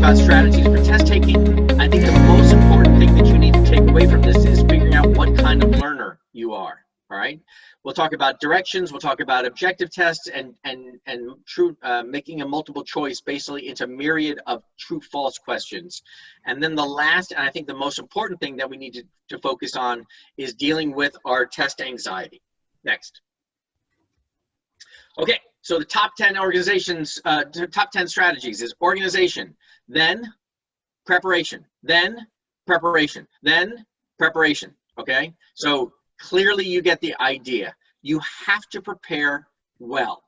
about strategies for test taking. I think the most important thing that you need to take away from this is figuring out what kind of learner you are. All right. We'll talk about directions. We'll talk about objective tests and true making a multiple choice basically into a myriad of true-false questions. And then the last, and I think the most important thing that we need to focus on is dealing with our test anxiety. Next. Okay. So the top 10 organizations, top 10 strategies is organization, then preparation, then preparation, then preparation. Okay. So clearly you get the idea. You have to prepare well.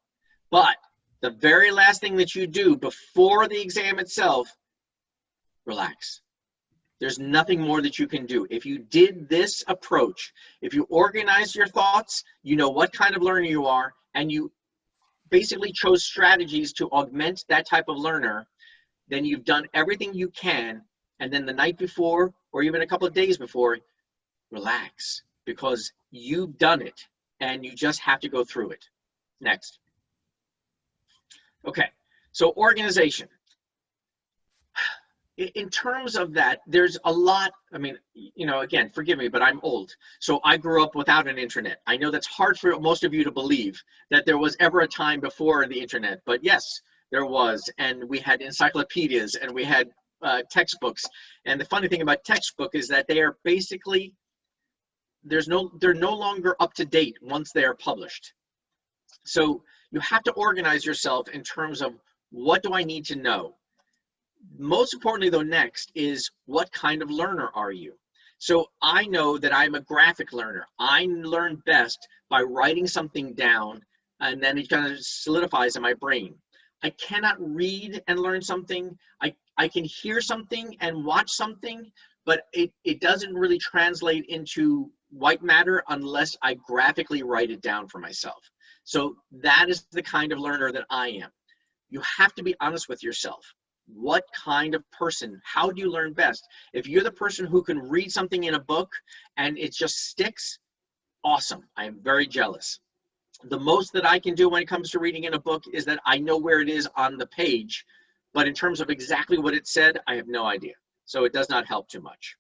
But the very last thing that you do before the exam itself, relax. There's nothing more that you can do. If you did this approach, if you organize your thoughts, you know what kind of learner you are, and you basically chose strategies to augment that type of learner, then you've done everything you can. And then the night before, or even a couple of days before, relax, because you've done it and you just have to go through it. Next. Okay, so organization. In terms of that, there's a lot, I mean, you know, again, forgive me, but I'm old. So I grew up without an internet. I know that's hard for most of you to believe that there was ever a time before the internet, but yes, there was. And we had encyclopedias and we had textbooks. And the funny thing about textbook is that they are basically, they're no longer up to date once they are published. So you have to organize yourself in terms of what do I need to know? Most importantly, though, next is what kind of learner are you? So I know that I'm a graphic learner. I learn best by writing something down, and then it kind of solidifies in my brain. I cannot read and learn something. I can hear something and watch something, but it doesn't really translate into white matter unless I graphically write it down for myself. So that is the kind of learner that I am. You have to be honest with yourself. What kind of person, how do you learn best? If you're the person who can read something in a book and it just sticks, awesome. I am very jealous. The most that I can do when it comes to reading in a book is that I know where it is on the page, but in terms of exactly what it said, I have no idea. So it does not help too much.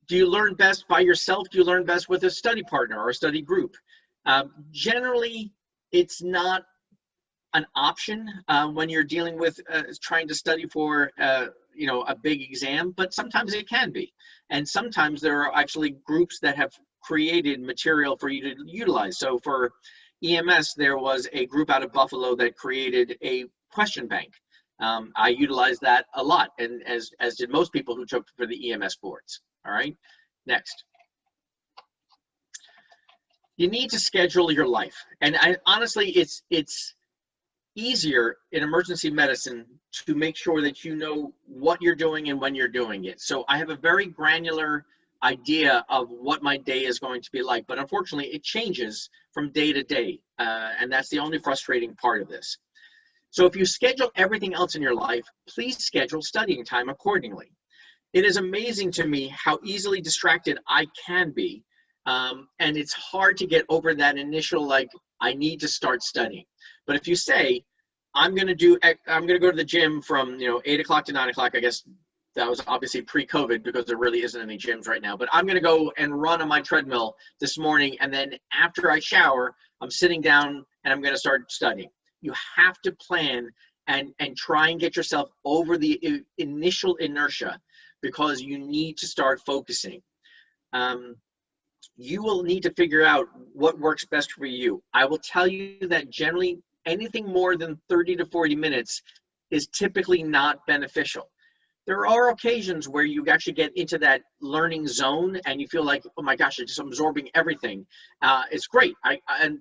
Do you learn best by yourself? Do you learn best with a study partner or a study group? Generally, it's not an option when you're dealing with trying to study for you know, a big exam, but sometimes it can be. And sometimes there are actually groups that have created material for you to utilize. So for EMS, there was a group out of Buffalo that created a question bank. I utilized that a lot, and as did most people who took for the EMS boards. All right, next. You need to schedule your life. And honestly, it's easier in emergency medicine to make sure that you know what you're doing and when you're doing it. So I have a very granular idea of what my day is going to be like, but unfortunately it changes from day to day, and that's the only frustrating part of this. So if you schedule everything else in your life, please schedule studying time accordingly. It is amazing to me how easily distracted I can be, and it's hard to get over that initial, like, I need to start studying. But if you say, I'm going to go to the gym from 8 o'clock to 9 o'clock, I guess that was obviously pre-COVID because there really isn't any gyms right now, but I'm going to go and run on my treadmill this morning, and then after I shower, I'm sitting down and I'm going to start studying. You have to plan and try and get yourself over the initial inertia, because you need to start focusing. You will need to figure out what works best for you. I will tell you that generally anything more than 30 to 40 minutes is typically not beneficial. There are occasions where you actually get into that learning zone and you feel like, oh my gosh, I'm just absorbing everything. It's great,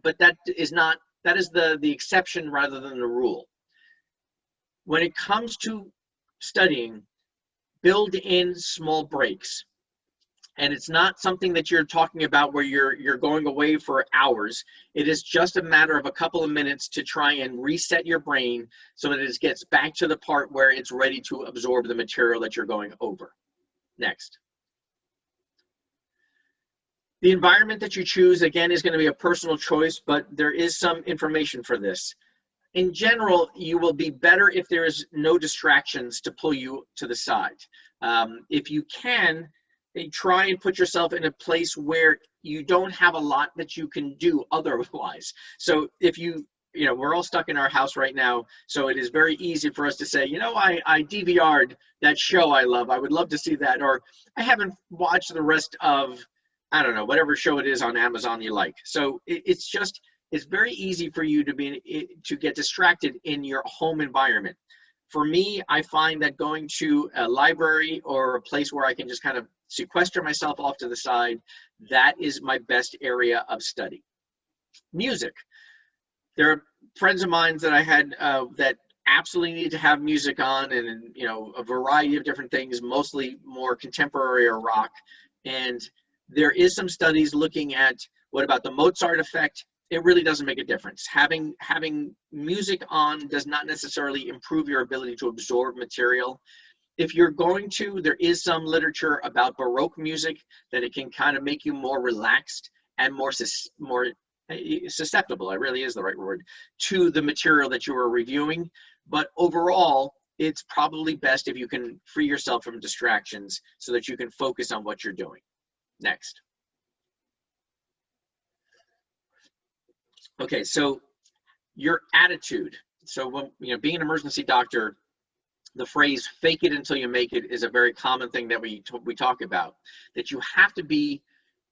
but that is the exception rather than the rule. When it comes to studying, build in small breaks. And it's not something that you're talking about where you're going away for hours. It is just a matter of a couple of minutes to try and reset your brain so that it gets back to the part where it's ready to absorb the material that you're going over. Next. The environment that you choose, again, is going to be a personal choice, but there is some information for this. in general, you will be better if there is no distractions to pull you to the side. If you can, try and put yourself in a place where you don't have a lot that you can do otherwise. So if we're all stuck in our house right now, so it is very easy for us to say, I DVR'd that show I love. I would love to see that. Or I haven't watched the rest of, I don't know, whatever show it is on Amazon you like. So it's very easy for you to get distracted in your home environment. For me, I find that going to a library or a place where I can just kind of sequester myself off to the side, that is my best area of study. Music. There are friends of mine that I had that absolutely need to have music on, and a variety of different things, mostly more contemporary or rock. And there is some studies looking at what about the Mozart effect. It really doesn't make a difference. Having music on does not necessarily improve your ability to absorb material. If you're going to, there is some literature about Baroque music that it can kind of make you more relaxed and more susceptible, it really is the right word, to the material that you are reviewing. But overall, it's probably best if you can free yourself from distractions so that you can focus on what you're doing. Next. Okay, so your attitude. So when being an emergency doctor, the phrase "fake it until you make it" is a very common thing that we talk about. That you have to be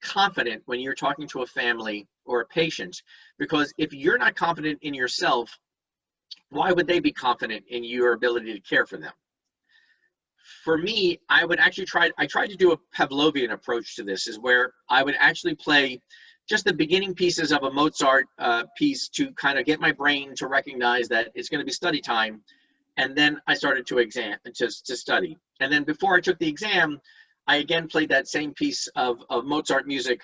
confident when you're talking to a family or a patient, because if you're not confident in yourself, why would they be confident in your ability to care for them? For me, I tried to do a Pavlovian approach to this, is where I would actually play just the beginning pieces of a Mozart piece to kind of get my brain to recognize that it's going to be study time. And then I started to study. And then before I took the exam, I again played that same piece of Mozart music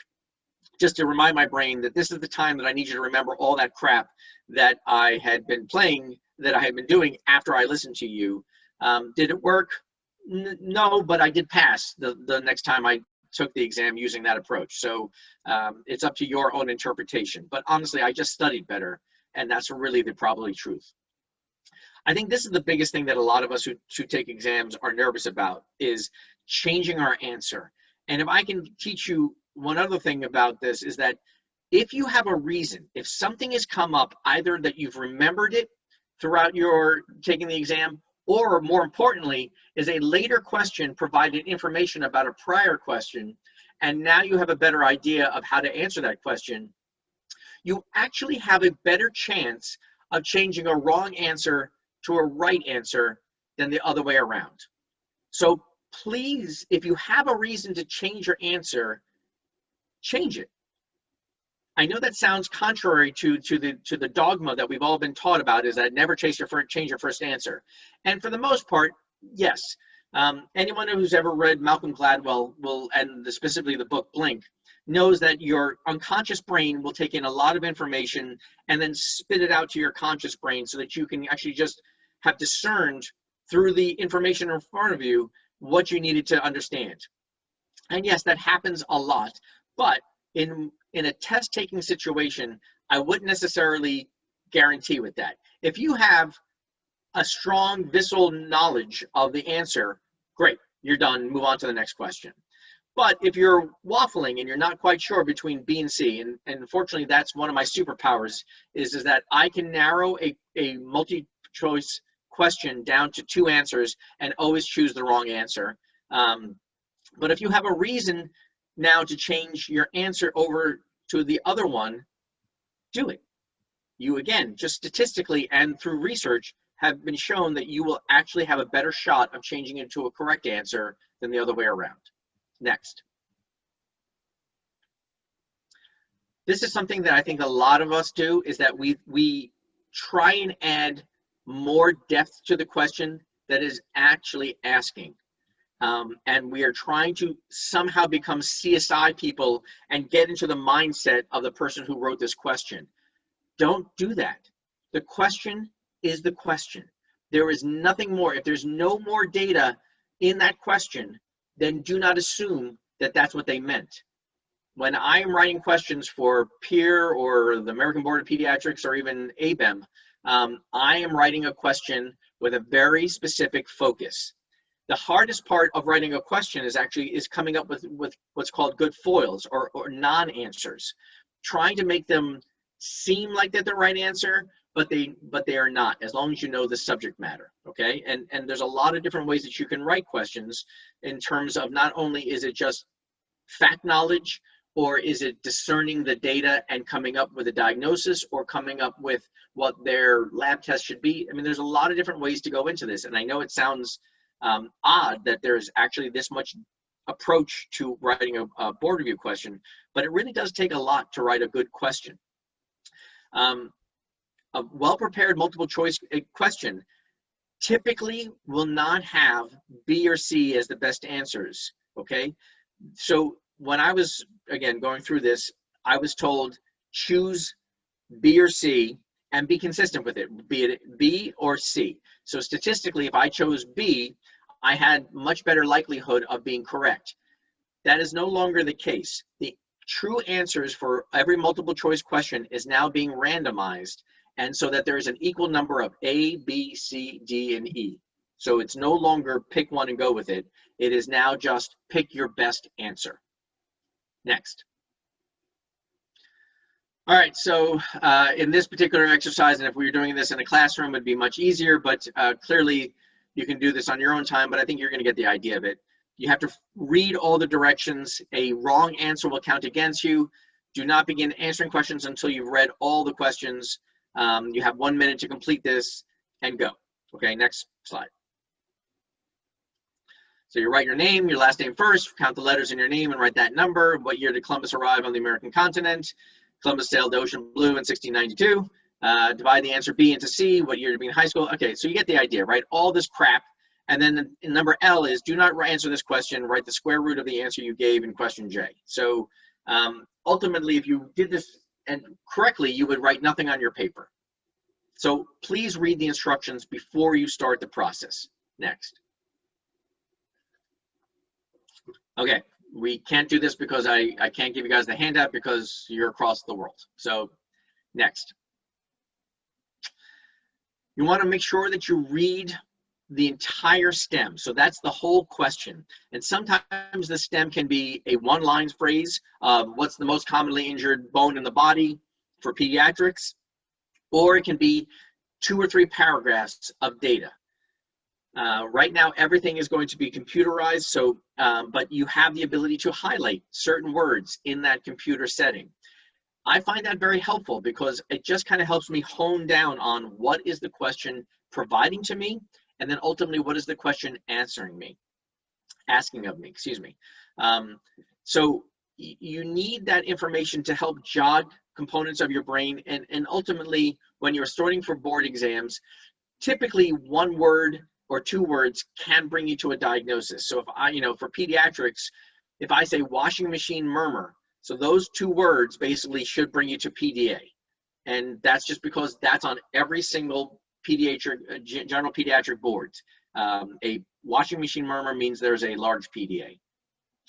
just to remind my brain that this is the time that I need you to remember all that crap that I had been playing, that I had been doing after I listened to you. Did it work? No, but I did pass the next time I took the exam using that approach. So it's up to your own interpretation. But honestly, I just studied better, and that's really the probably truth. I think this is the biggest thing that a lot of us who take exams are nervous about, is changing our answer. And if I can teach you one other thing about this, is that if you have a reason, if something has come up, either that you've remembered it throughout your taking the exam, or more importantly, is a later question provided information about a prior question, and now you have a better idea of how to answer that question, you actually have a better chance of changing a wrong answer to a right answer than the other way around. So please, if you have a reason to change your answer, change it. I know that sounds contrary to the dogma that we've all been taught about, is that never change your first answer. And for the most part, yes. Anyone who's ever read Malcolm Gladwell specifically the book Blink, knows that your unconscious brain will take in a lot of information and then spit it out to your conscious brain, so that you can actually just have discerned through the information in front of you what you needed to understand. And yes, that happens a lot, but in a test-taking situation, I wouldn't necessarily guarantee with that. If you have a strong visceral knowledge of the answer, great, you're done, move on to the next question. But if you're waffling and you're not quite sure between B and C, and unfortunately that's one of my superpowers, is that I can narrow a multi-choice question down to 2 answers and always choose the wrong answer. But if you have a reason now to change your answer over to the other one, do it. You, again, just statistically and through research, have been shown that you will actually have a better shot of changing it to a correct answer than the other way around. Next. This is something that I think a lot of us do, is that we try and add more depth to the question that is actually asking. And we are trying to somehow become CSI people and get into the mindset of the person who wrote this question. Don't do that. The question is the question. There is nothing more. If there's no more data in that question, then do not assume that that's what they meant. When I am writing questions for PEER or the American Board of Pediatrics or even ABEM, I am writing a question with a very specific focus. The hardest part of writing a question is coming up with what's called good foils or non-answers, trying to make them seem like they're the right answer, but they are not, as long as you know the subject matter, okay? And there's a lot of different ways that you can write questions in terms of not only is it just fact knowledge, or is it discerning the data and coming up with a diagnosis, or coming up with what their lab test should be. I mean, there's a lot of different ways to go into this, and I know it sounds odd that there's actually this much approach to writing a board review question, but it really does take a lot to write a good question. A well-prepared multiple choice question typically will not have B or C as the best answers, okay? So when I was, again, going through this, I was told choose B or C and be consistent with it, be it B or C. So statistically, if I chose B, I had much better likelihood of being correct. That is no longer the case. The true answers for every multiple choice question is now being randomized, and so that there is an equal number of A, B, C, D, and E. So it's no longer pick one and go with it. It is now just pick your best answer. Next. All right, so in this particular exercise, and if we were doing this in a classroom, it would be much easier, but clearly you can do this on your own time, but I think you're gonna get the idea of it. You have to read all the directions. A wrong answer will count against you. Do not begin answering questions until you've read all the questions. You have 1 minute to complete this and go. Okay, next slide. So you write your name, your last name first, count the letters in your name and write that number. What year did Columbus arrive on the American continent? Columbus sailed the ocean blue in 1692. Divide the answer B into C. What year did he be in high school? Okay, so you get the idea, right? All this crap. And then number L is do not answer this question, write the square root of the answer you gave in question J. So ultimately, if you did this and correctly, you would write nothing on your paper. So please read the instructions before you start the process. Next. Okay, we can't do this because I can't give you guys the handout because you're across the world. So next. You want to make sure that you read the entire stem. So that's the whole question. And sometimes the stem can be a one-line phrase of what's the most commonly injured bone in the body for pediatrics, or it can be 2 or 3 paragraphs of data. Right now, everything is going to be computerized, so but you have the ability to highlight certain words in that computer setting. I find that very helpful because it just kind of helps me hone down on what is the question providing to me, and then ultimately what is the question asking of me, excuse me. So you need that information to help jog components of your brain, and ultimately when you're sorting for board exams, typically 1 word or 2 words can bring you to a diagnosis. So if I, for pediatrics, if I say washing machine murmur, so those 2 words basically should bring you to PDA. And that's just because that's on every single general pediatric board. A washing machine murmur means there's a large PDA.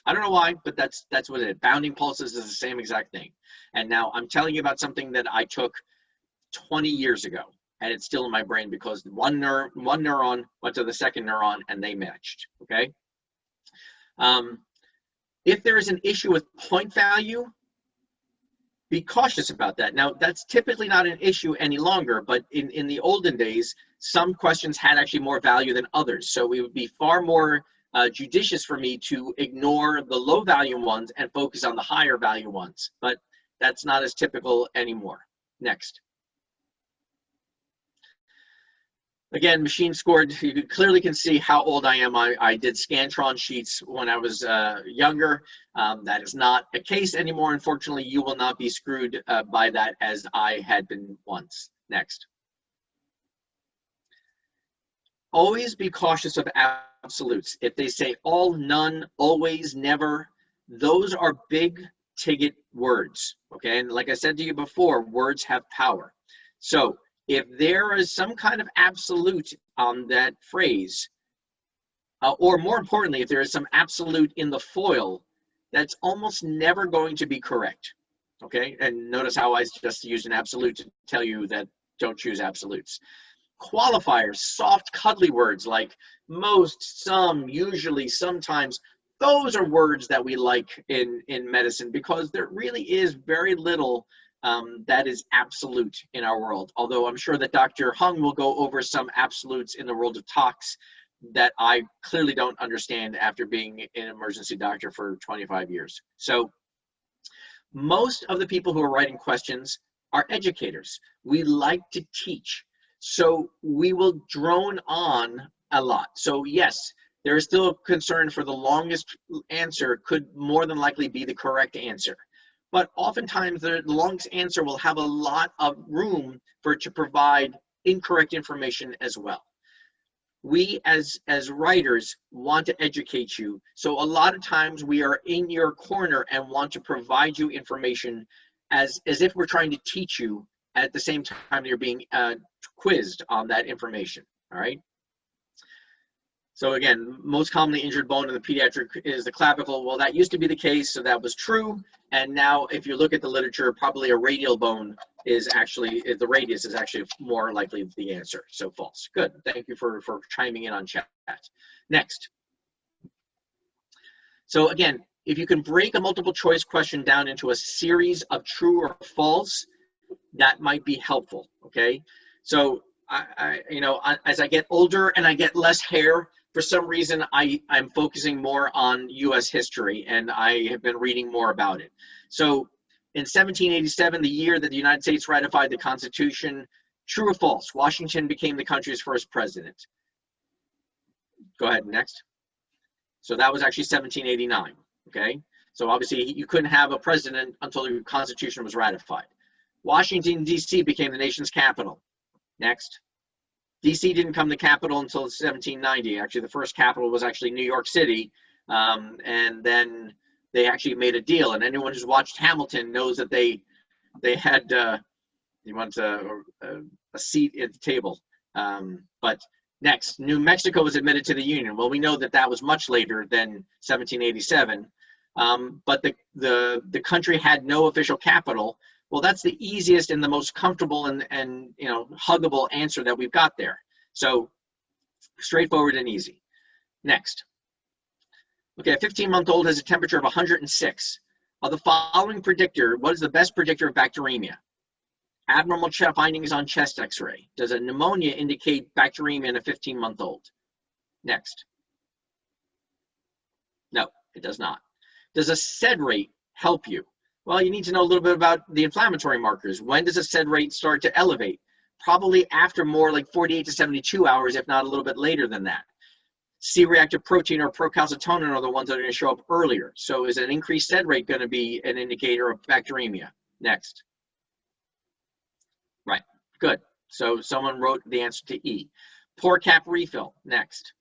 I don't know why, but that's what it is. Bounding pulses is the same exact thing. And now I'm telling you about something that I took 20 years ago, and it's still in my brain because one neuron went to the second neuron and they matched, okay? If there is an issue with point value, be cautious about that. Now, that's typically not an issue any longer, but in the olden days, some questions had actually more value than others. So it would be far more judicious for me to ignore the low value ones and focus on the higher value ones, but that's not as typical anymore. Next. Again, machine scored, you clearly can see how old I am. I did Scantron sheets when I was younger. That is not a case anymore. Unfortunately, you will not be screwed by that as I had been once. Next. Always be cautious of absolutes. If they say all, none, always, never, those are big ticket words, okay? And like I said to you before, words have power. So if there is some kind of absolute on that phrase, or more importantly, if there is some absolute in the foil, that's almost never going to be correct, okay? And notice how I just used an absolute to tell you that don't choose absolutes. Qualifiers, soft, cuddly words like most, some, usually, sometimes. Those are words that we like in medicine, because there really is very little that is absolute in our world. Although I'm sure that Dr. Hung will go over some absolutes in the world of tox that I clearly don't understand after being an emergency doctor for 25 years. So most of the people who are writing questions are educators. We like to teach. So we will drone on a lot. So yes, there is still a concern for the longest answer could more than likely be the correct answer. But oftentimes the longest answer will have a lot of room for it to provide incorrect information as well. We as writers want to educate you. So a lot of times we are in your corner and want to provide you information as if we're trying to teach you at the same time you're being quizzed on that information, all right? So again, most commonly injured bone in the pediatric is the clavicle. Well, that used to be the case, so that was true. And now if you look at the literature, probably a radial bone is actually, the radius is actually more likely the answer, so false. Good, thank you for chiming in on chat. Next. So again, if you can break a multiple choice question down into a series of true or false, that might be helpful, okay? So, you know, as I get older and I get less hair, for some reason, I'm focusing more on US history, and I have been reading more about it. So in 1787, the year that the United States ratified the Constitution, true or false, Washington became the country's first president. Go ahead, next. So that was actually 1789, okay? So obviously you couldn't have a president until the Constitution was ratified. Washington, D.C. became the nation's capital. Next. D.C. didn't come the capital until 1790. Actually, the first capital was actually New York City, and then they actually made a deal. And anyone who's watched Hamilton knows that they had you want a seat at the table. But next, New Mexico was admitted to the Union. Well, we know that that was much later than 1787, but the country had no official capital. Well, that's the easiest and the most comfortable and you know, huggable answer that we've got there. So straightforward and easy. Next. Okay, a 15-month-old has a temperature of 106. Of the following predictor, what is the best predictor of bacteremia? Abnormal findings on chest x-ray. Does a pneumonia indicate bacteremia in a 15-month-old? Next. No, it does not. Does a SED rate help you? Well, you need to know a little bit about the inflammatory markers. When does a SED rate start to elevate? Probably after more like 48 to 72 hours, if not a little bit later than that. C-reactive protein or procalcitonin are the ones that are going to show up earlier. So is an increased SED rate going to be an indicator of bacteremia? Next. Right, good. So someone wrote the answer to E. Pore cap refill, next.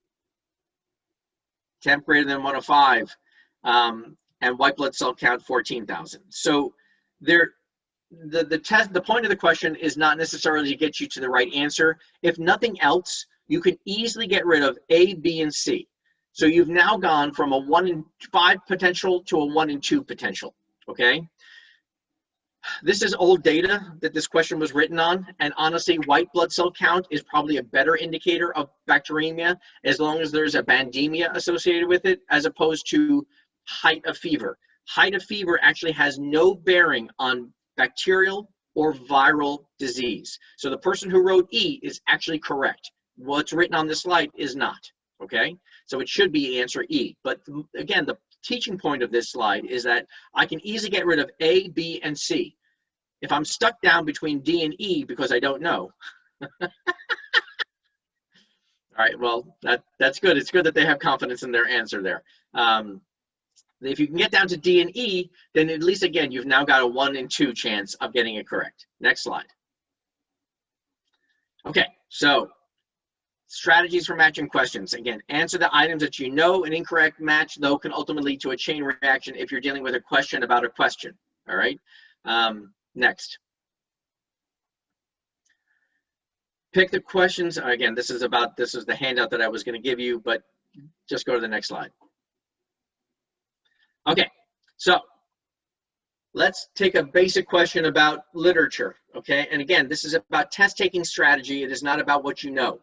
Temp greater than 105. And white blood cell count 14,000. So the point of the question is not necessarily to get you to the right answer. If nothing else, you can easily get rid of A, B, and C. So you've now gone from a 1 in 5 potential to a 1 in 2 potential, okay? This is old data that this question was written on, and honestly, white blood cell count is probably a better indicator of bacteremia as long as there's a bandemia associated with it, as opposed to height of fever. Height of fever actually has no bearing on bacterial or viral disease. So the person who wrote E is actually correct. What's written on this slide is not, okay? So it should be answer E. But again, the teaching point of this slide is that I can easily get rid of A, B, and C. If I'm stuck down between D and E because I don't know. All right, well, that's good. It's good that they have confidence in their answer there. If you can get down to D and E, then at least, again, you've now got a 1 in 2 chance of getting it correct. Next slide. Okay, so strategies for matching questions. Again, answer the items that you know. An incorrect match, though, can ultimately lead to a chain reaction if you're dealing with a question about a question. All right, next. Pick the questions. Again, this is the handout that I was going to give you, but just go to the next slide. Okay, so Let's take a basic question about literature, okay? And again, this is about test-taking strategy. It is not about what you know.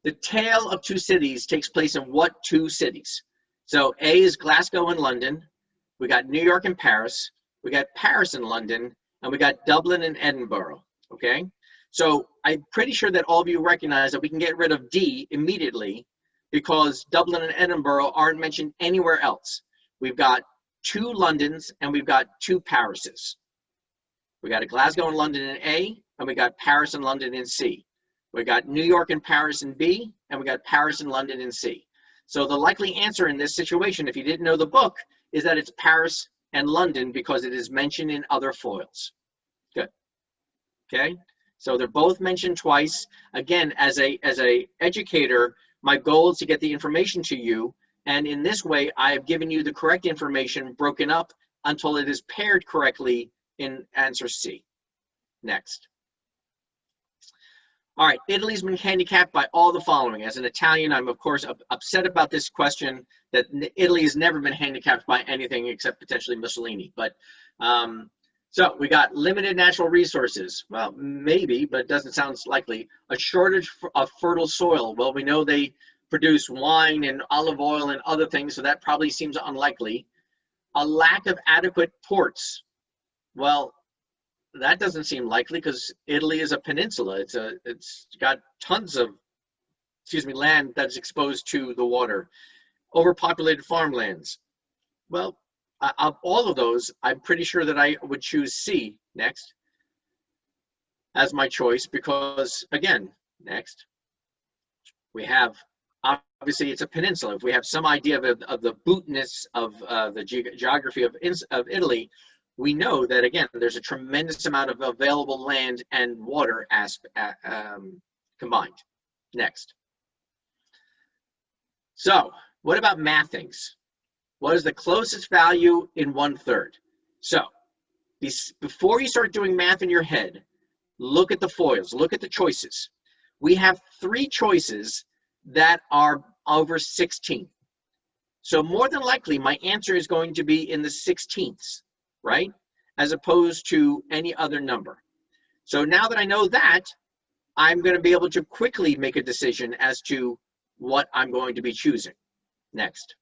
The Tale of Two Cities takes place in what two cities? So A is Glasgow and London. We got New York and Paris. We got Paris and London. And we got Dublin and Edinburgh, okay? So I'm pretty sure that all of you recognize that we can get rid of D immediately because Dublin and Edinburgh aren't mentioned anywhere else. We've got 2 Londons and we've got 2 Parises. We got a Glasgow and London in A, and we got Paris and London in C. We got New York and Paris in B, and we got Paris and London in C. So the likely answer in this situation, if you didn't know the book, is that it's Paris and London because it is mentioned in other foils. Good. Okay. So they're both mentioned twice. Again, as a educator, my goal is to get the information to you. And in this way, I have given you the correct information broken up until it is paired correctly in answer C. Next. All right, Italy's been handicapped by all the following. As an Italian, I'm of course upset about this question that Italy has never been handicapped by anything except potentially Mussolini. But so we got limited natural resources. Well, maybe, but it doesn't sound likely. A shortage of fertile soil. Well, we know they produce wine and olive oil and other things, so that probably seems unlikely. A lack of adequate ports. Well, that doesn't seem likely because Italy is a peninsula. It's got tons of, land that's exposed to the water. Overpopulated farmlands. Well, of all of those, I'm pretty sure that I would choose C next as my choice because, again, next, we have, obviously it's a peninsula. If we have some idea of the bootness of the geography of Italy, we know that, again, there's a tremendous amount of available land and water combined. Next. So what about mathings? What is the closest value in 1/3? So before you start doing math in your head, look at the foils, look at the choices. We have 3 choices that are over 16. So more than likely, my answer is going to be in the 16ths, right? As opposed to any other number. So now that I know that, I'm going to be able to quickly make a decision as to what I'm going to be choosing. Next.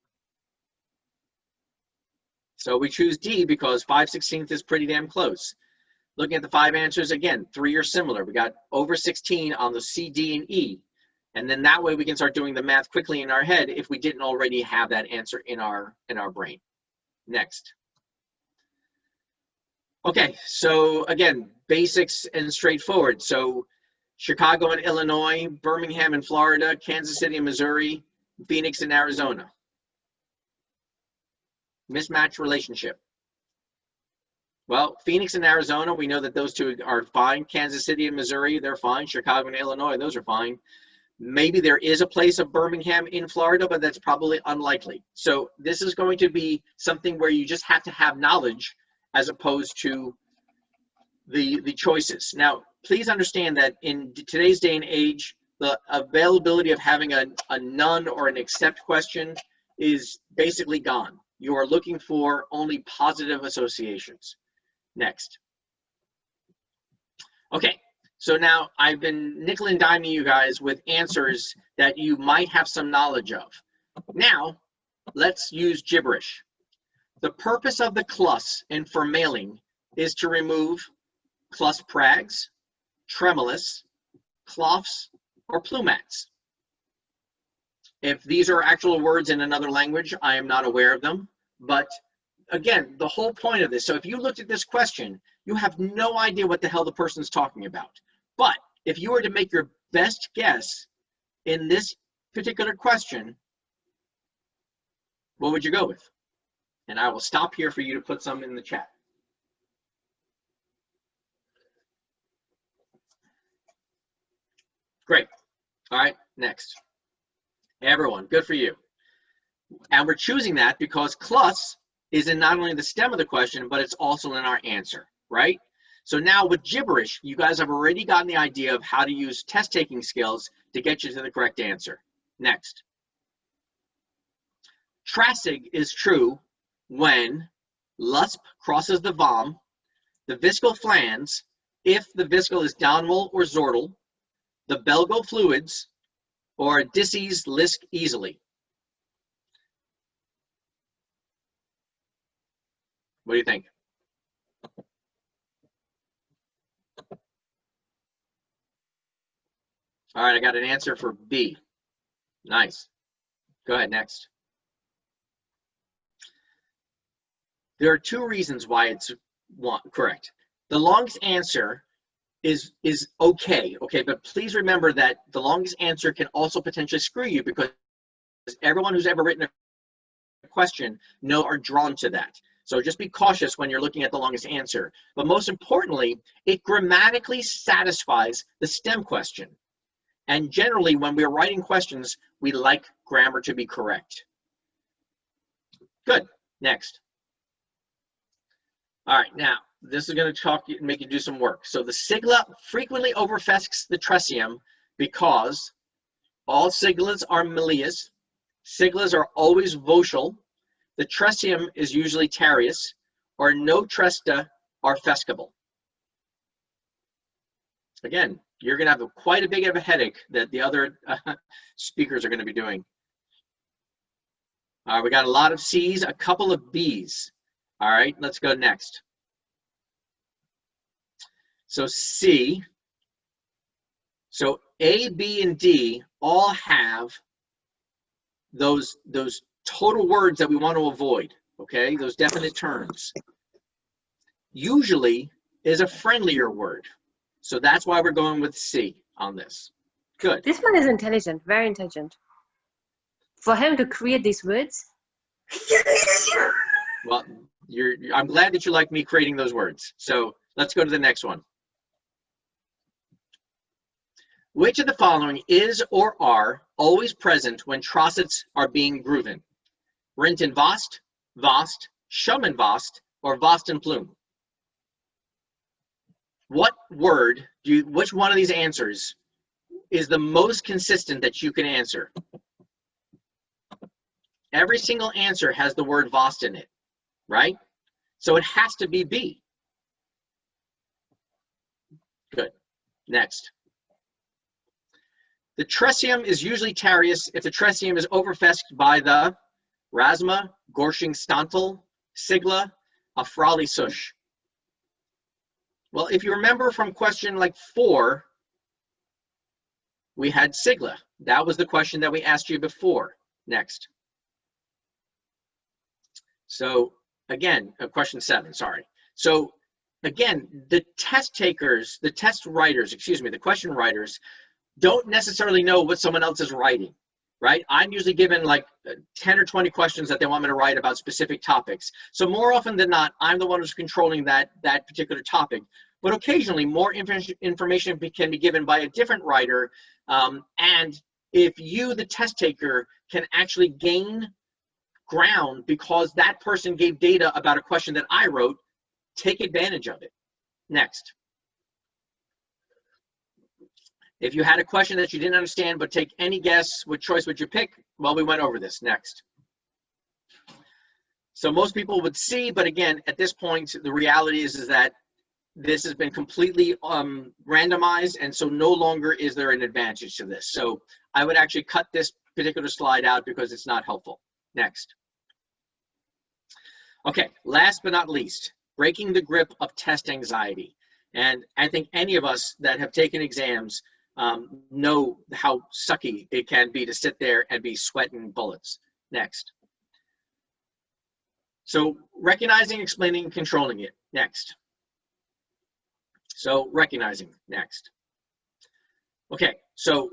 So we choose D because 5/16 is pretty damn close. Looking at the 5 answers, again, 3 are similar. We got over 16 on the C, D, and E. And then that way we can start doing the math quickly in our head if we didn't already have that answer in our brain. Next. Okay, so again, basics and straightforward. So Chicago and Illinois, Birmingham and Florida, Kansas City and Missouri, Phoenix and Arizona. Mismatch relationship. Well, Phoenix and Arizona, we know that those 2 are fine. Kansas City and Missouri, they're fine. Chicago and Illinois, those are fine. Maybe there is a place of Birmingham in Florida, but that's probably unlikely. So this is going to be something where you just have to have knowledge as opposed to the choices. Now, please understand that in today's day and age, the availability of having a none or an except question is basically gone. You are looking for only positive associations. Next. Okay, so now I've been nickel and diming you guys with answers that you might have some knowledge of. Now, let's use gibberish. The purpose of the clus in vermaling is to remove clus prags, tremulous, cloths, or plumats. If these are actual words in another language, I am not aware of them. But again, the whole point of this, so if you looked at this question, you have no idea what the hell the person's talking about. But if you were to make your best guess in this particular question, what would you go with? And I will stop here for you to put some in the chat. Great. All right, next. Everyone, good for you. And we're choosing that because clus is in not only the stem of the question, but it's also in our answer, right? So now with gibberish, you guys have already gotten the idea of how to use test-taking skills to get you to the correct answer. Next. Trasig is true when Lusp crosses the vom, the viscal flans, if the viscal is downwell or zortal, the belgo fluids, or disses lisk easily. What do you think? All right, I got an answer for B. Nice. Go ahead, next. There are two reasons why it's correct. The longest answer is okay, but please remember that the longest answer can also potentially screw you, because everyone who's ever written a question are drawn to that. So just be cautious when you're looking at the longest answer. But most importantly, it grammatically satisfies the STEM question. And generally, when we're writing questions, we like grammar to be correct. Good. Next. All right, now, this is going to make you do some work. So the sigla frequently overfesks the tresium because all siglas are milious, siglas are always vocal, the tresium is usually tarius, or no tresta are fescable. Again, you're going to have quite a big of a headache that the other speakers are going to be doing. All right, we got a lot of C's, a couple of B's. All right, let's go next. So C, so A, B, and D all have those total words that we want to avoid, okay? Those definite terms. Usually is a friendlier word. So that's why we're going with C on this. Good. This one is intelligent, very intelligent. For him to create these words. Well, I'm glad that you like me creating those words. So let's go to the next one. Which of the following is or are always present when trossets are being grooven? Rinten vast, vast, shummen vast, or vasten plume? What word which one of these answers is the most consistent that you can answer? Every single answer has the word vast in it, right? So it has to be B. Good. Next. The tresium is usually tarius if the tresium is overfesked by the rasma, gorshing stantal, sigla, afrali sush. Well, if you remember from question like 4, we had sigla. That was the question that we asked you before. Next. So again, question 7, sorry. So again, the test takers, the question writers don't necessarily know what someone else is writing, right? I'm usually given like 10 or 20 questions that they want me to write about specific topics. So more often than not, I'm the one who's controlling that particular topic. But occasionally, more information can be given by a different writer. And if you, the test taker, can actually gain ground because that person gave data about a question that I wrote, take advantage of it. Next. If you had a question that you didn't understand, but take any guess, what choice would you pick? Well, we went over this. Next. So most people would see, but again, at this point, the reality is that this has been completely randomized, and so no longer is there an advantage to this. So I would actually cut this particular slide out because it's not helpful. Next. Okay, last but not least, breaking the grip of test anxiety. And I think any of us that have taken exams know how sucky it can be to sit there and be sweating bullets. Next. So recognizing, explaining, and controlling it. Next. So recognizing. Next. Okay, so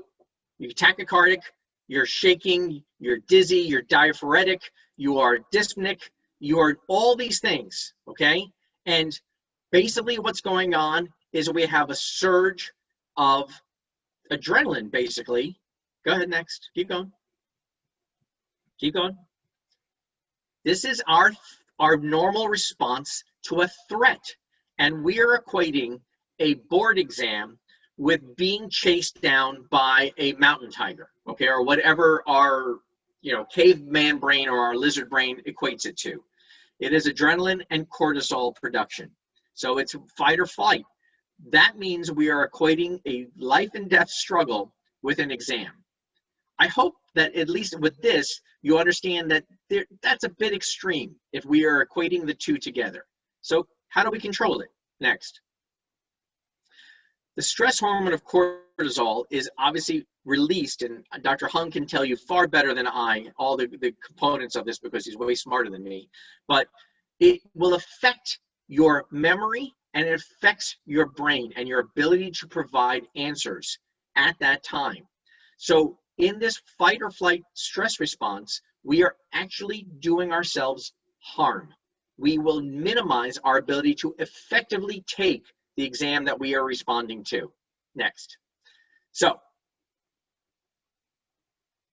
you're tachycardic, you're shaking, you're dizzy, you're diaphoretic, you are dyspneic, you are all these things, okay? And basically what's going on is we have a surge of adrenaline, basically. Go ahead, next. Keep going. Keep going. This is our normal response to a threat. And we are equating a board exam with being chased down by a mountain tiger, okay, or whatever our caveman brain or our lizard brain equates it to. It is adrenaline and cortisol production. So it's fight or flight. That means we are equating a life and death struggle with an exam. I hope that at least with this, you understand that that's a bit extreme if we are equating the two together. So how do we control it? Next. The stress hormone of cortisol is obviously released, and Dr. Hung can tell you far better than I all the components of this because he's way smarter than me, but it will affect your memory and it affects your brain and your ability to provide answers at that time. So in this fight or flight stress response, we are actually doing ourselves harm. We will minimize our ability to effectively take the exam that we are responding to. Next. So,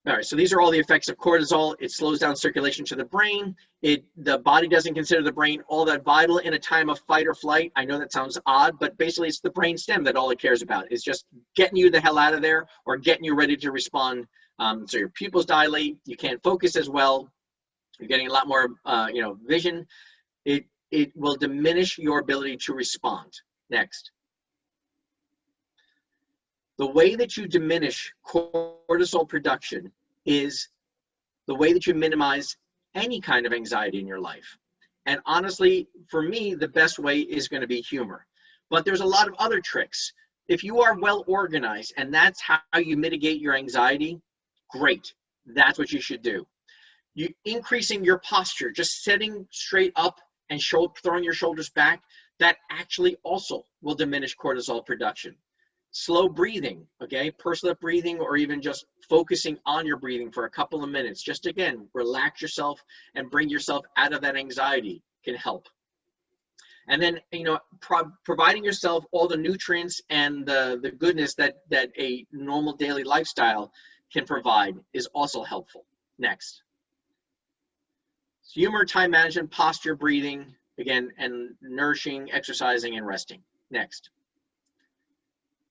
all right, so these are all the effects of cortisol. It slows down circulation to the brain. The body doesn't consider the brain all that vital in a time of fight or flight. I know that sounds odd, but basically it's the brain stem that all it cares about. It's just getting you the hell out of there or getting you ready to respond. So your pupils dilate, you can't focus as well. You're getting a lot more vision. It will diminish your ability to respond. Next. The way that you diminish cortisol production is the way that you minimize any kind of anxiety in your life. And honestly, for me, the best way is going to be humor. But there's a lot of other tricks. If you are well organized and that's how you mitigate your anxiety, great. That's what you should do. Increasing your posture, just sitting straight up and throwing your shoulders back, that actually also will diminish cortisol production. Slow breathing, okay, pursed-lip breathing, or even just focusing on your breathing for a couple of minutes. Just again, relax yourself and bring yourself out of that anxiety can help. And then, providing yourself all the nutrients and the goodness that a normal daily lifestyle can provide is also helpful. Next. Humor, time management, posture, breathing, again, and nourishing, exercising, and resting. Next.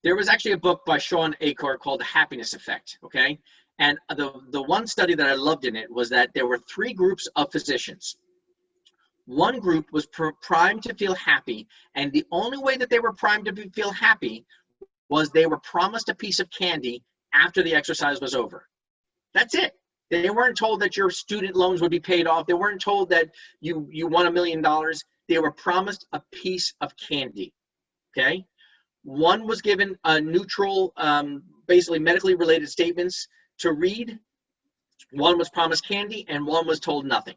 There was actually a book by Sean Achor called The Happiness Effect, okay? And the one study that I loved in it was that there were 3 groups of physicians. One group was primed to feel happy, and the only way that they were primed to feel happy was they were promised a piece of candy after the exercise was over. That's it. They weren't told that your student loans would be paid off. They weren't told that you won $1 million. They were promised a piece of candy, okay? One was given a neutral, basically medically related statements to read. One was promised candy and one was told nothing.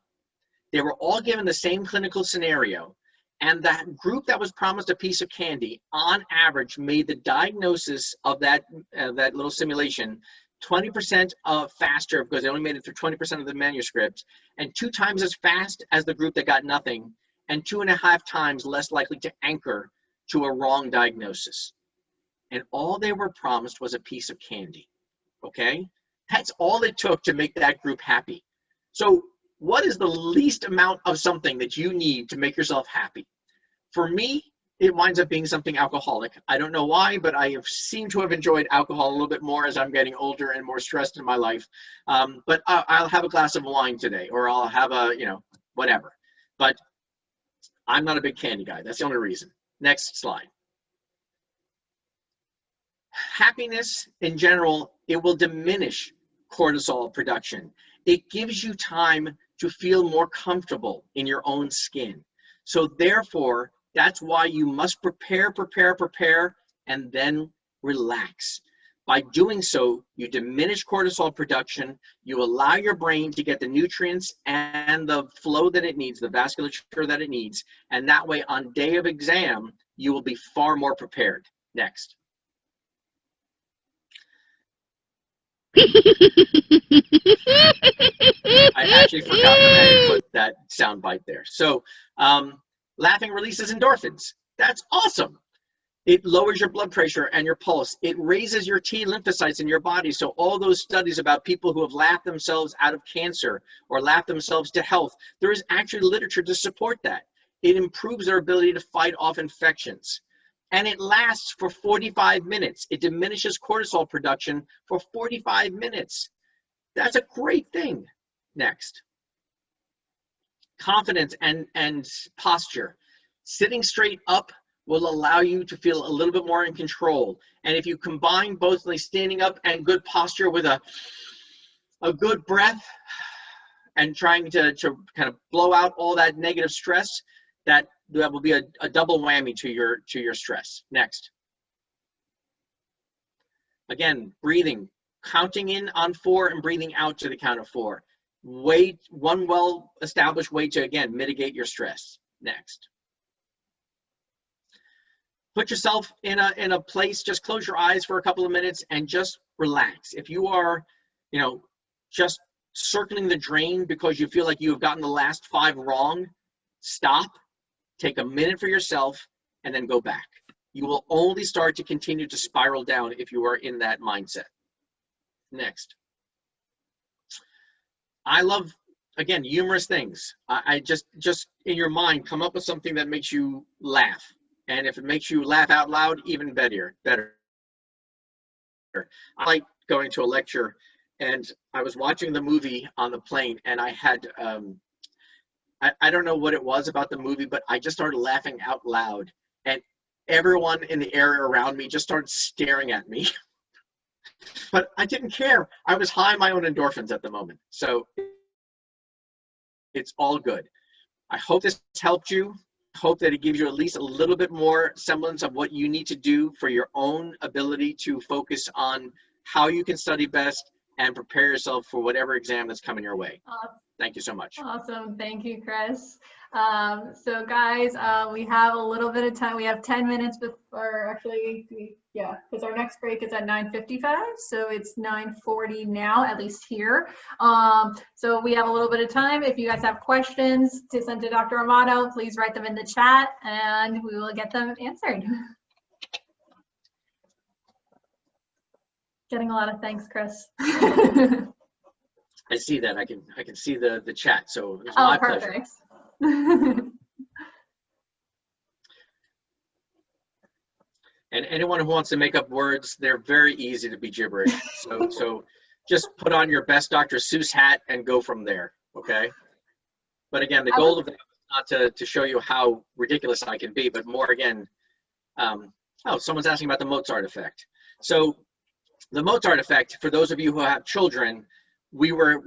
They were all given the same clinical scenario, and that group that was promised a piece of candy on average made the diagnosis of that little simulation 20% faster, because they only made it through 20% of the manuscript, and 2 times as fast as the group that got nothing, and 2.5 times less likely to anchor to a wrong diagnosis. And all they were promised was a piece of candy, okay? That's all it took to make that group happy. So what is the least amount of something that you need to make yourself happy? For me, it winds up being something alcoholic. I don't know why, but I seem to have enjoyed alcohol a little bit more as I'm getting older and more stressed in my life. But I'll have a glass of wine today, or I'll have a, whatever. But I'm not a big candy guy. That's the only reason. Next slide. Happiness in general, it will diminish cortisol production. It gives you time to feel more comfortable in your own skin. So therefore, that's why you must prepare, and then relax. By doing so, you diminish cortisol production, you allow your brain to get the nutrients and the flow that it needs, the vasculature that it needs, and that way on day of exam, you will be far more prepared. Next. I actually forgot that I had put that sound bite there. So laughing releases endorphins. That's awesome. It lowers your blood pressure and your pulse. It raises your T lymphocytes in your body. So all those studies about people who have laughed themselves out of cancer or laughed themselves to health, there is actually literature to support that. It improves their ability to fight off infections. And it lasts for 45 minutes. It diminishes cortisol production for 45 minutes. That's a great thing. Next. confidence and posture. Sitting straight up will allow you to feel a little bit more in control. And if you combine both like standing up and good posture with a good breath and trying to kind of blow out all that negative stress, that will be a double whammy to your stress. Next. Again, breathing, counting in on 4 and breathing out to the count of 4. One well-established way to, again, mitigate your stress. Next. Put yourself in a place, just close your eyes for a couple of minutes and just relax. If you are, just circling the drain because you feel like you have gotten the last 5 wrong, stop, take a minute for yourself, and then go back. You will only start to continue to spiral down if you are in that mindset. Next. I love, again, humorous things. I just in your mind, come up with something that makes you laugh. And if it makes you laugh out loud, even better. I like going to a lecture, and I was watching the movie on the plane, and I had, I don't know what it was about the movie, but I just started laughing out loud. And everyone in the area around me just started staring at me. But I didn't care. I was high on my own endorphins at the moment. So it's all good. I hope this helped you. Hope that it gives you at least a little bit more semblance of what you need to do for your own ability to focus on how you can study best and prepare yourself for whatever exam that's coming your way. Thank you so much. Awesome. Thank you, Chris. So guys, we have a little bit of time. We have 10 minutes before, actually, because our next break is at 9:55. So it's 9:40 now, at least here. So we have a little bit of time. If you guys have questions to send to Dr. Amato, please write them in the chat and we will get them answered. Getting a lot of thanks, Chris. I see that. I can see the chat. So it's my pleasure. And anyone who wants to make up words, they're very easy to be gibberish. So just put on your best Dr. Seuss hat and go from there, okay? But again, the goal of that is not to show you how ridiculous I can be, but more again, oh, someone's asking about the Mozart effect. So the Mozart effect, for those of you who have children, we were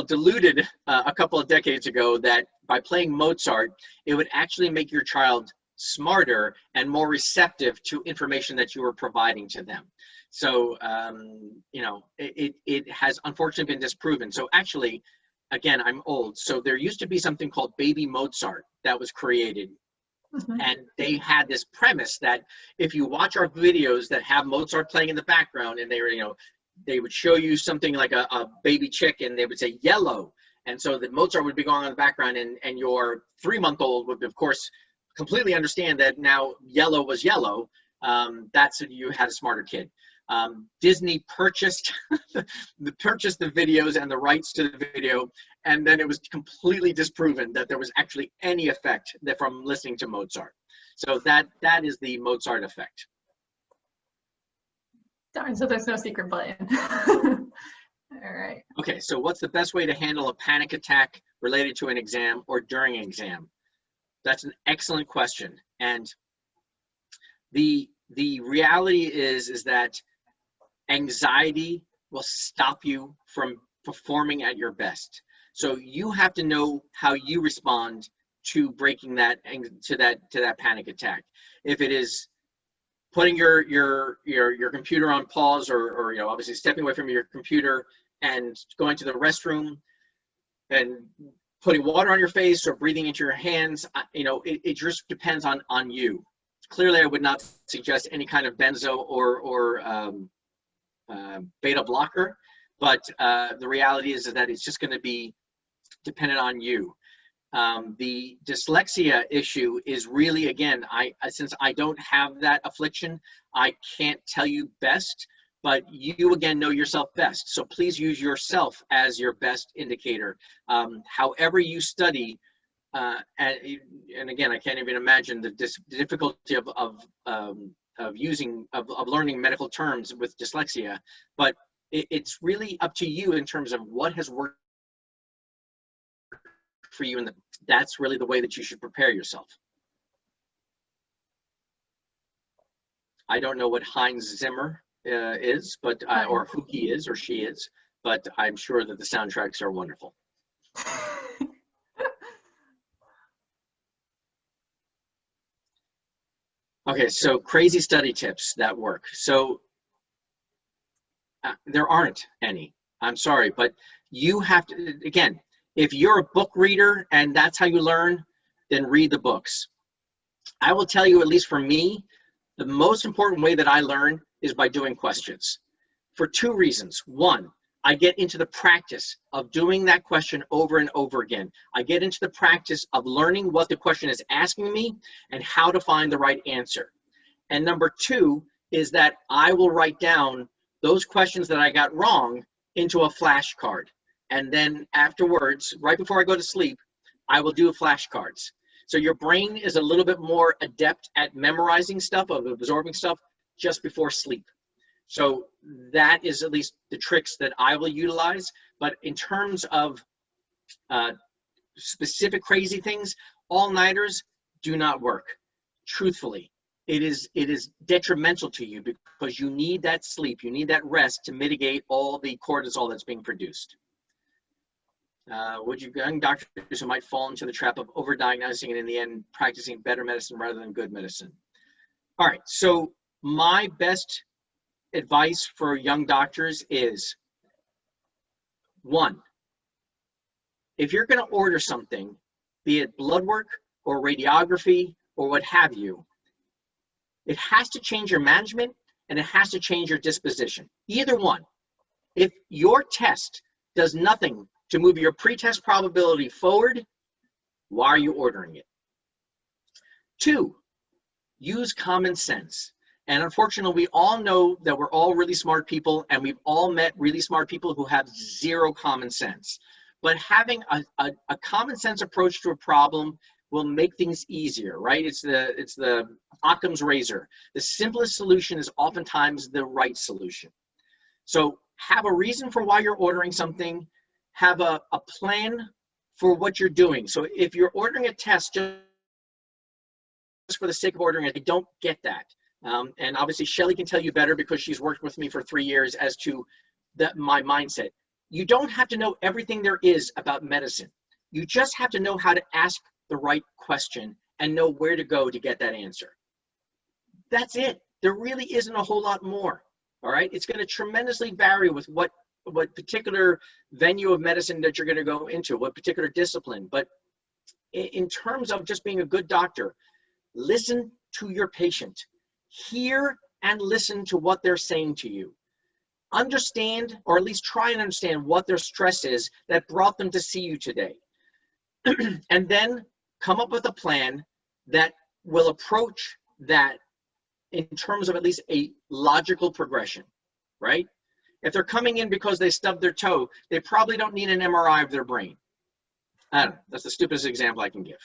deluded a couple of decades ago that by playing Mozart, it would actually make your child smarter and more receptive to information that you were providing to them. So, it has unfortunately been disproven. So actually, again, I'm old. So there used to be something called Baby Mozart that was created. Mm-hmm. And they had this premise that if you watch our videos that have Mozart playing in the background and they were, they would show you something like a baby chick and they would say yellow. And so the Mozart would be going on in the background and your 3-month-old would, of course, completely understand that now yellow was yellow. That's when you had a smarter kid. Disney purchased the videos and the rights to the video, and then it was completely disproven that there was actually any effect from listening to Mozart. So that is the Mozart effect. Darn, so there's no secret button. All right. Okay, so what's the best way to handle a panic attack related to an exam or during an exam? That's an excellent question. And the reality is that anxiety will stop you from performing at your best. So you have to know how you respond to breaking that to that panic attack. If it is putting your computer on pause or obviously stepping away from your computer and going to the restroom and putting water on your face or breathing into your hands, it just depends on you. Clearly, I would not suggest any kind of benzo or beta blocker, but the reality is that it's just going to be dependent on you. The dyslexia issue is really, again, since I don't have that affliction, I can't tell you best, but you again know yourself best. So please use yourself as your best indicator. However you study, and again, I can't even imagine the difficulty of learning medical terms with dyslexia, but it's really up to you in terms of what has worked for you, and that's really the way that you should prepare yourself. I don't know what Heinz Zimmer is, but or who he is or she is, but I'm sure that the soundtracks are wonderful. Okay, so crazy study tips that work. So there aren't any. I'm sorry, but you have to, again, if you're a book reader and that's how you learn, then read the books. I will tell you, at least for me, the most important way that I learn is by doing questions for two reasons. One, I get into the practice of doing that question over and over again. I get into the practice of learning what the question is asking me and how to find the right answer. And number two is that I will write down those questions that I got wrong into a flashcard. And then afterwards, right before I go to sleep, I will do flashcards. So your brain is a little bit more adept at memorizing stuff, of absorbing stuff just before sleep. So that is at least the tricks that I will utilize. But in terms of specific crazy things, all-nighters do not work. Truthfully, it is detrimental to you because you need that sleep, you need that rest to mitigate all the cortisol that's being produced. Would you young doctors who might fall into the trap of overdiagnosing and in the end practicing better medicine rather than good medicine? All right, so my best advice for young doctors is, one, if you're going to order something, be it blood work or radiography or what have you, it has to change your management and it has to change your disposition. Either one. If your test does nothing to move your pretest probability forward, why are you ordering it? Two, use common sense. And unfortunately, we all know that we're all really smart people, and we've all met really smart people who have zero common sense. But having a common sense approach to a problem will make things easier, right? It's the Occam's razor. The simplest solution is oftentimes the right solution. So have a reason for why you're ordering something. Have a plan for what you're doing. So if you're ordering a test just for the sake of ordering it, I don't get that. And obviously Shelly can tell you better because she's worked with me for 3 years as to my mindset. You don't have to know everything there is about medicine. You just have to know how to ask the right question and know where to go to get that answer. That's it. There really isn't a whole lot more. All right. It's going to tremendously vary with what particular venue of medicine that you're going to go into, what particular discipline. But in terms of just being a good doctor, listen to your patient. Hear and listen to what they're saying to you. Understand, or at least try and understand what their stress is that brought them to see you today. And then come up with a plan that will approach that in terms of at least a logical progression, right? If they're coming in because they stubbed their toe, they probably don't need an MRI of their brain. I don't know. That's the stupidest example I can give.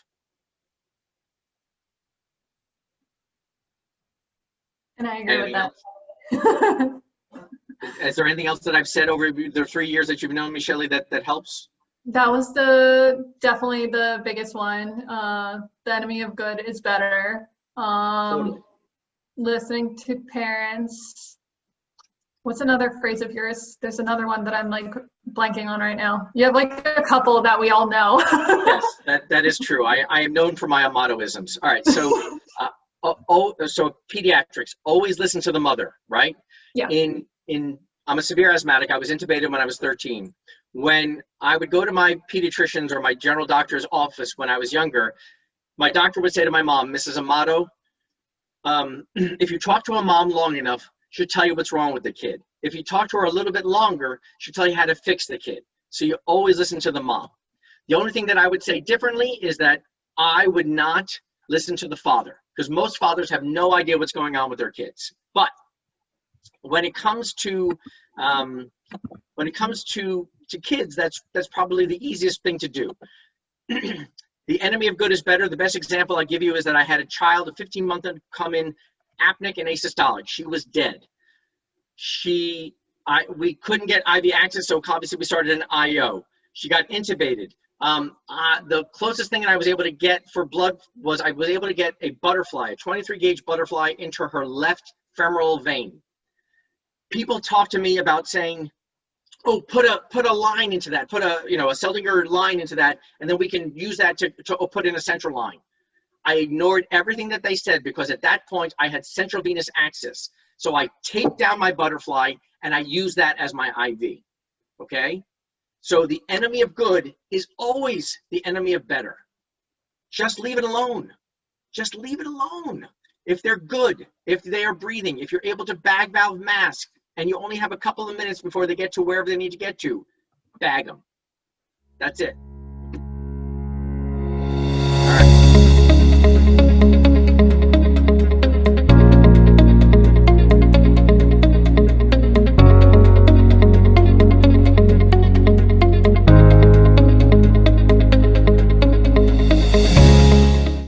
And I agree with that. Is there anything else that I've said over the 3 years that you've known me, Shelly, that helps? That was definitely the biggest one. The enemy of good is better. Totally. Listening to parents. What's another phrase of yours? There's another one that I'm like blanking on right now. You have like a couple that we all know. Yes, that is true. I am known for my Amato-isms. All right, so so pediatrics, always listen to the mother, right? Yeah. I'm a severe asthmatic. I was intubated when I was 13. When I would go to my pediatrician's or my general doctor's office when I was younger, my doctor would say to my mom, Mrs. Amato, if you talk to a mom long enough, she'll tell you what's wrong with the kid. If you talk to her a little bit longer, she'll tell you how to fix the kid. So you always listen to the mom. The only thing that I would say differently is that I would not listen to the father, because most fathers have no idea what's going on with their kids. But when it comes to kids, that's probably the easiest thing to do. The enemy of good is better. The best example I give you is that I had a child, a 15-month-old, come in apneic and asystolic. She was dead. We couldn't get IV access, so obviously we started an IO. She got intubated. The closest thing that I was able to get for blood was I was able to get a butterfly, a 23 gauge butterfly into her left femoral vein. People talk to me about saying, oh, put a line into that, put a, you know, a Seldinger line into that, and then we can use that to put in a central line. I ignored everything that they said because at that point I had central venous access. So I taped down my butterfly and I used that as my IV, okay? So the enemy of good is always the enemy of better. Just leave it alone. Just leave it alone. If they're good, if they are breathing, if you're able to bag valve mask and you only have a couple of minutes before they get to wherever they need to get to, bag them. That's it.